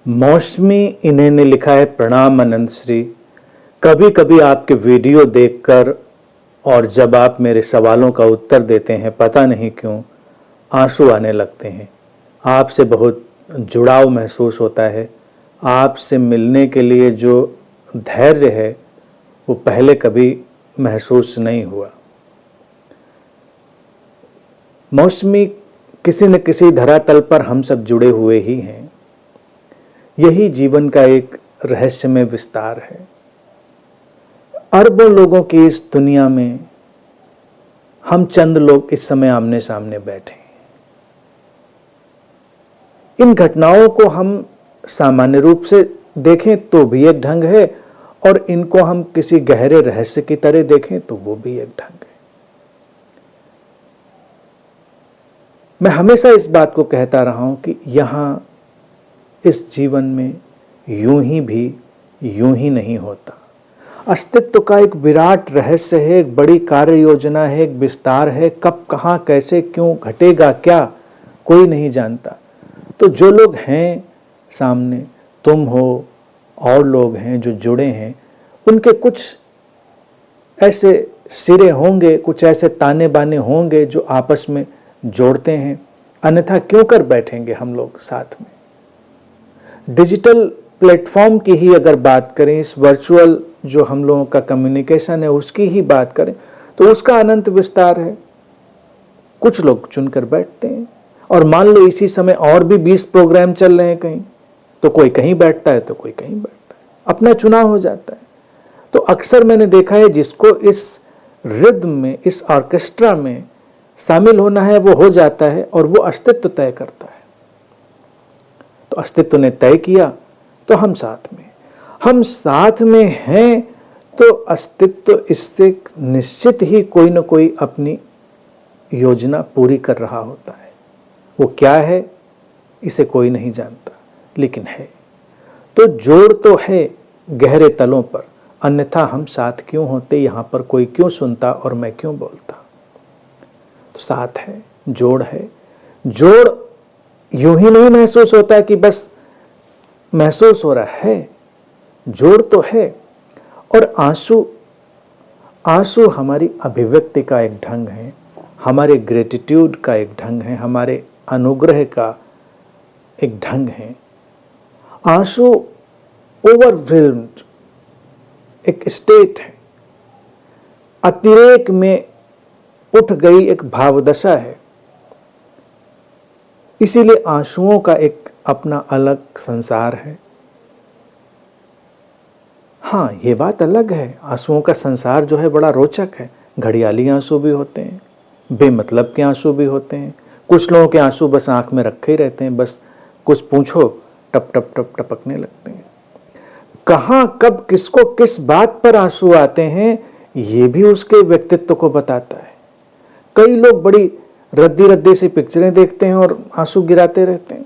मौसमी इन्हें ने लिखा है, प्रणाम अनंत श्री। कभी कभी आपके वीडियो देखकर और जब आप मेरे सवालों का उत्तर देते हैं, पता नहीं क्यों आंसू आने लगते हैं। आपसे बहुत जुड़ाव महसूस होता है। आपसे मिलने के लिए जो धैर्य है वो पहले कभी महसूस नहीं हुआ। मौसमी, किसी न किसी धरातल पर हम सब जुड़े हुए ही हैं। यही जीवन का एक रहस्यमय विस्तार है। अरबों लोगों की इस दुनिया में हम चंद लोग इस समय आमने सामने बैठे हैं। इन घटनाओं को हम सामान्य रूप से देखें तो भी एक ढंग है, और इनको हम किसी गहरे रहस्य की तरह देखें तो वो भी एक ढंग है। मैं हमेशा इस बात को कहता रहा हूं कि यहां इस जीवन में यूं ही नहीं होता। अस्तित्व का एक विराट रहस्य है, एक बड़ी कार्य योजना है, एक विस्तार है। कब, कहां, कैसे, क्यों घटेगा, क्या, कोई नहीं जानता। तो जो लोग हैं सामने, तुम हो और लोग हैं जो जुड़े हैं, उनके कुछ ऐसे सिरे होंगे, कुछ ऐसे ताने बाने होंगे जो आपस में जोड़ते हैं। अन्यथा क्यों कर बैठेंगे हम लोग साथ में। डिजिटल प्लेटफॉर्म की ही अगर बात करें, इस वर्चुअल जो हम लोगों का कम्युनिकेशन है उसकी ही बात करें तो उसका अनंत विस्तार है। कुछ लोग चुनकर बैठते हैं, और मान लो इसी समय और भी 20 प्रोग्राम चल रहे हैं कहीं, तो कोई कहीं बैठता है तो कोई कहीं बैठता है, अपना चुनाव हो जाता है। तो अक्सर मैंने देखा है जिसको इस रिद्म में, इस ऑर्केस्ट्रा में शामिल होना है वो हो जाता है, और वो अस्तित्व तय करता है। तो अस्तित्व ने तय किया तो हम साथ में हैं, तो अस्तित्व इससे निश्चित ही कोई न कोई अपनी योजना पूरी कर रहा होता है। वो क्या है इसे कोई नहीं जानता, लेकिन है। तो जोड़ तो है गहरे तलों पर, अन्यथा हम साथ क्यों होते, यहां पर कोई क्यों सुनता और मैं क्यों बोलता। तो साथ है, जोड़ है। जोड़ यूं ही नहीं महसूस होता कि बस महसूस हो रहा है, जोड़ तो है। और आंसू हमारी अभिव्यक्ति का एक ढंग है, हमारे ग्रेटिट्यूड का एक ढंग है, हमारे अनुग्रह का एक ढंग है। आंसू ओवरवेल्म्ड एक स्टेट है, अतिरेक में उठ गई एक भावदशा है। इसीलिए आंसुओं का एक अपना अलग संसार है। हाँ, ये बात अलग है, आंसुओं का संसार जो है बड़ा रोचक है। घड़ियाली आंसू भी होते हैं, बेमतलब के आंसू भी होते हैं। कुछ लोगों के आंसू बस आंख में रखे ही रहते हैं, बस कुछ पूछो टप टप टप टपकने लगते हैं। कहां, कब, किसको, किस बात पर आंसू आते हैं, ये भी उसके व्यक्तित्व को बताता है। कई लोग बड़ी रद्दी रद्दी सी पिक्चरें देखते हैं और आंसू गिराते रहते हैं,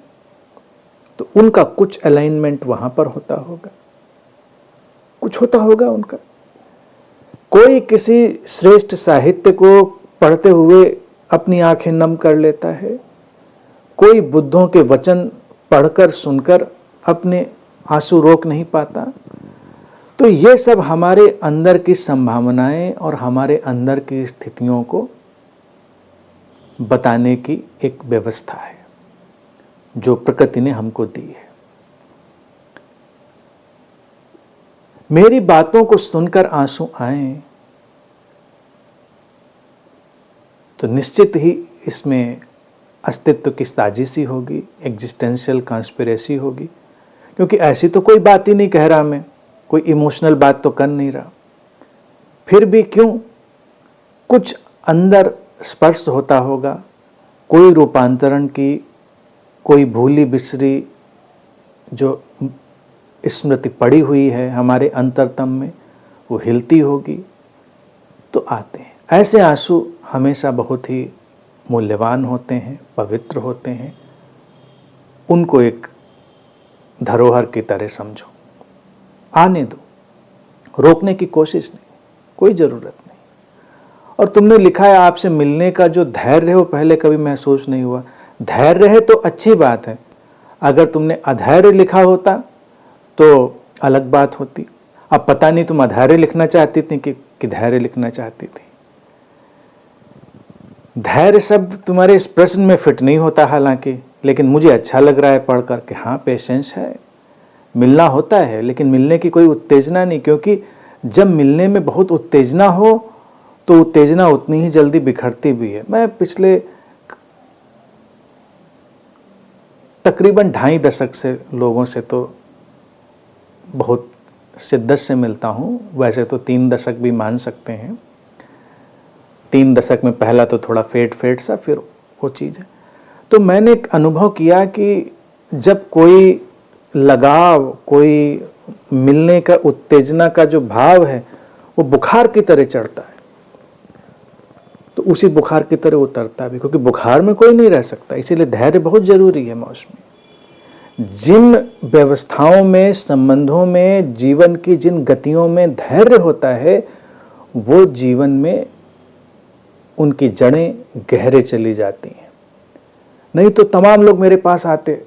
तो उनका कुछ अलाइनमेंट वहां पर होता होगा, कुछ होता होगा उनका। कोई किसी श्रेष्ठ साहित्य को पढ़ते हुए अपनी आंखें नम कर लेता है, कोई बुद्धों के वचन पढ़कर सुनकर अपने आंसू रोक नहीं पाता। तो ये सब हमारे अंदर की संभावनाएं और हमारे अंदर की स्थितियों को बताने की एक व्यवस्था है जो प्रकृति ने हमको दी है। मेरी बातों को सुनकर आंसू आए तो निश्चित ही इसमें अस्तित्व की साजिशी होगी, एग्जिस्टेंशियल कॉन्स्पिरेसी होगी। क्योंकि ऐसी तो कोई बात ही नहीं कह रहा, मैं कोई इमोशनल बात तो कर नहीं रहा, फिर भी क्यों कुछ अंदर स्पर्श होता होगा। कोई रूपांतरण की, कोई भूली बिसरी जो स्मृति पड़ी हुई है हमारे अंतरतम में, वो हिलती होगी तो आते हैं। ऐसे आंसू हमेशा बहुत ही मूल्यवान होते हैं, पवित्र होते हैं। उनको एक धरोहर की तरह समझो, आने दो, रोकने की कोशिश नहीं, कोई ज़रूरत नहीं। और तुमने लिखा है आपसे मिलने का जो धैर्य है वो पहले कभी महसूस नहीं हुआ। धैर्य है तो अच्छी बात है। अगर तुमने अधैर्य लिखा होता तो अलग बात होती। अब पता नहीं तुम अधैर्य लिखना चाहती थी कि धैर्य लिखना चाहती थी। धैर्य शब्द तुम्हारे इस प्रश्न में फिट नहीं होता हालांकि, लेकिन मुझे अच्छा लग रहा है पढ़ कर के हाँ पेशेंस है, मिलना होता है लेकिन मिलने की कोई उत्तेजना नहीं, क्योंकि जब मिलने में बहुत उत्तेजना हो तो उत्तेजना उतनी ही जल्दी बिखरती भी है। मैं पिछले तकरीबन 2.5 दशक से लोगों से तो बहुत शिद्दत से मिलता हूँ, वैसे तो 3 दशक भी मान सकते हैं। 3 दशक में पहला तो थोड़ा फेट सा, फिर वो चीज़ है। तो मैंने एक अनुभव किया कि जब कोई लगाव, कोई मिलने का उत्तेजना का जो भाव है वो बुखार की तरह चढ़ता है, तो उसी बुखार की तरह उतरता भी, क्योंकि बुखार में कोई नहीं रह सकता। इसीलिए धैर्य बहुत जरूरी है मौसमी। जिन व्यवस्थाओं में, संबंधों में, जीवन की जिन गतियों में धैर्य होता है वो जीवन में उनकी जड़ें गहरे चली जाती हैं। नहीं तो तमाम लोग मेरे पास आते,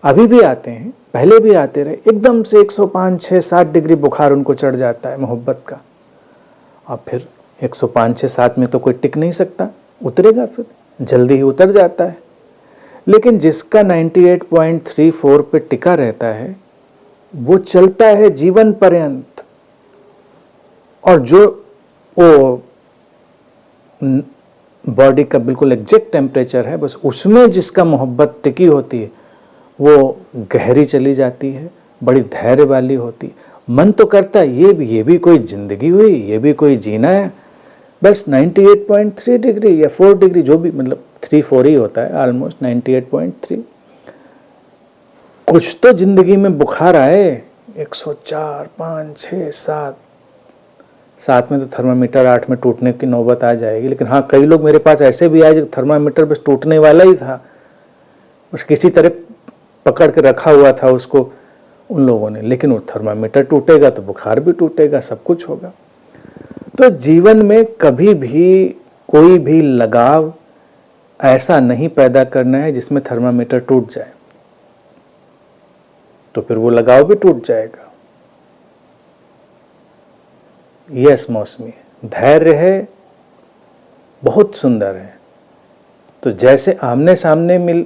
अभी भी आते हैं, पहले भी आते रहे, एकदम से 105, 6, 7 डिग्री बुखार उनको चढ़ जाता है मोहब्बत का। अब फिर 105, 6, 7 में तो कोई टिक नहीं सकता, उतरेगा, फिर जल्दी ही उतर जाता है। लेकिन जिसका 98.34 पे टिका रहता है वो चलता है जीवन पर्यंत। और जो वो बॉडी का बिल्कुल एग्जैक्ट टेम्परेचर है, बस उसमें जिसका मोहब्बत टिकी होती है वो गहरी चली जाती है, बड़ी धैर्य वाली होती है। मन तो करता है ये भी कोई जिंदगी हुई, ये भी कोई जीना है। बस 98.3 डिग्री या 4 डिग्री, जो भी, मतलब 3-4 ही होता है, ऑलमोस्ट 98.3। कुछ तो जिंदगी में बुखार आए 104, 5, 6, 7 में तो थर्मामीटर 8 में टूटने की नौबत आ जाएगी। लेकिन हाँ, कई लोग मेरे पास ऐसे भी आए जो थर्मामीटर बस टूटने वाला ही था, बस किसी तरह पकड़ के रखा हुआ था उसको उन लोगों ने, लेकिन वो थर्मामीटर टूटेगा तो बुखार भी टूटेगा, सब कुछ होगा। तो जीवन में कभी भी कोई भी लगाव ऐसा नहीं पैदा करना है जिसमें थर्मामीटर टूट जाए, तो फिर वो लगाव भी टूट जाएगा। यस मौसमी, धैर्य है, बहुत सुंदर है। तो जैसे आमने सामने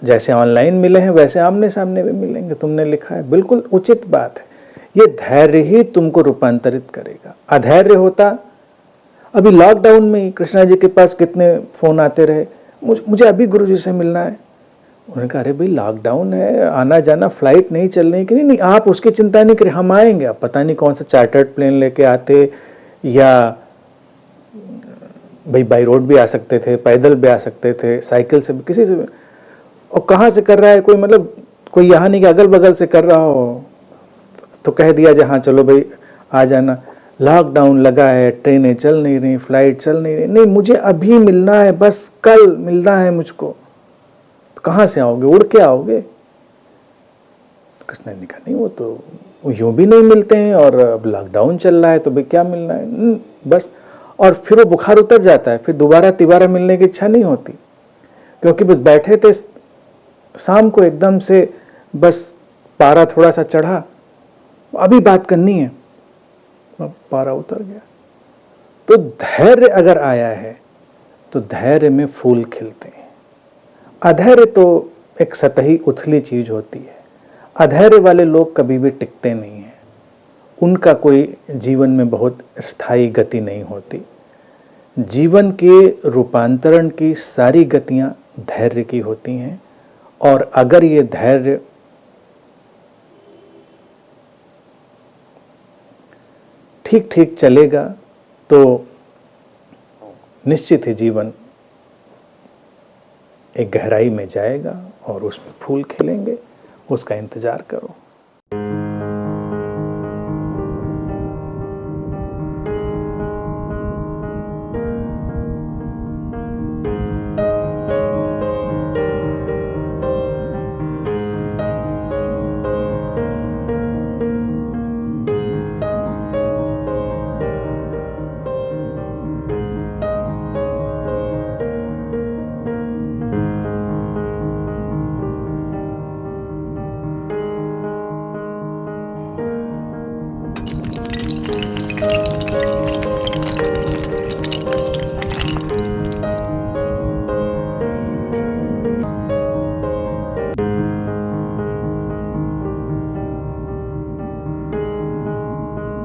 जैसे ऑनलाइन मिले हैं वैसे आमने सामने भी मिलेंगे, तुमने लिखा है, बिल्कुल उचित बात है। ये धैर्य ही तुमको रूपांतरित करेगा। अधैर्य होता, अभी लॉकडाउन में ही कृष्णा जी के पास कितने फोन आते रहे, मुझे अभी गुरुजी से मिलना है। उन्होंने कहा अरे भाई लॉकडाउन है, आना जाना, फ्लाइट नहीं चल रही कि नहीं, आप उसकी चिंता नहीं करें, हम आएंगे। आप पता नहीं कौन सा चार्टर्ड प्लेन लेके आते, या भाई बाई रोड भी आ सकते थे, पैदल भी आ सकते थे, साइकिल से भी, किसी से भी। और कहाँ से कर रहा है कोई, मतलब कोई यहाँ नहीं कि अगल बगल से कर रहा हो तो कह दिया जाए हाँ चलो भाई आ जाना। लॉकडाउन लगा है, ट्रेनें चल नहीं रही, फ्लाइट चल नहीं रही, नहीं मुझे अभी मिलना है, बस कल मिलना है मुझको। तो कहाँ से आओगे, उड़ के आओगे? कृष्ण ने कहा नहीं, वो तो यूं भी नहीं मिलते हैं, और अब लॉकडाउन चल रहा है तो भाई क्या मिलना है, बस। और फिर वो बुखार उतर जाता है, फिर दोबारा तिबारा मिलने की इच्छा नहीं होती, क्योंकि बस बैठे थे शाम को, एकदम से बस पारा थोड़ा सा चढ़ा, अभी बात करनी है, पारा उतर गया। तो धैर्य अगर आया है तो धैर्य में फूल खिलते हैं। अधैर्य तो एक सतही उथली चीज होती है। अधैर्य वाले लोग कभी भी टिकते नहीं हैं, उनका कोई जीवन में बहुत स्थायी गति नहीं होती। जीवन के रूपांतरण की सारी गतियां धैर्य की होती हैं, और अगर ये धैर्य ठीक ठीक चलेगा तो निश्चित ही जीवन एक गहराई में जाएगा और उसमें फूल खिलेंगे। उसका इंतजार करो।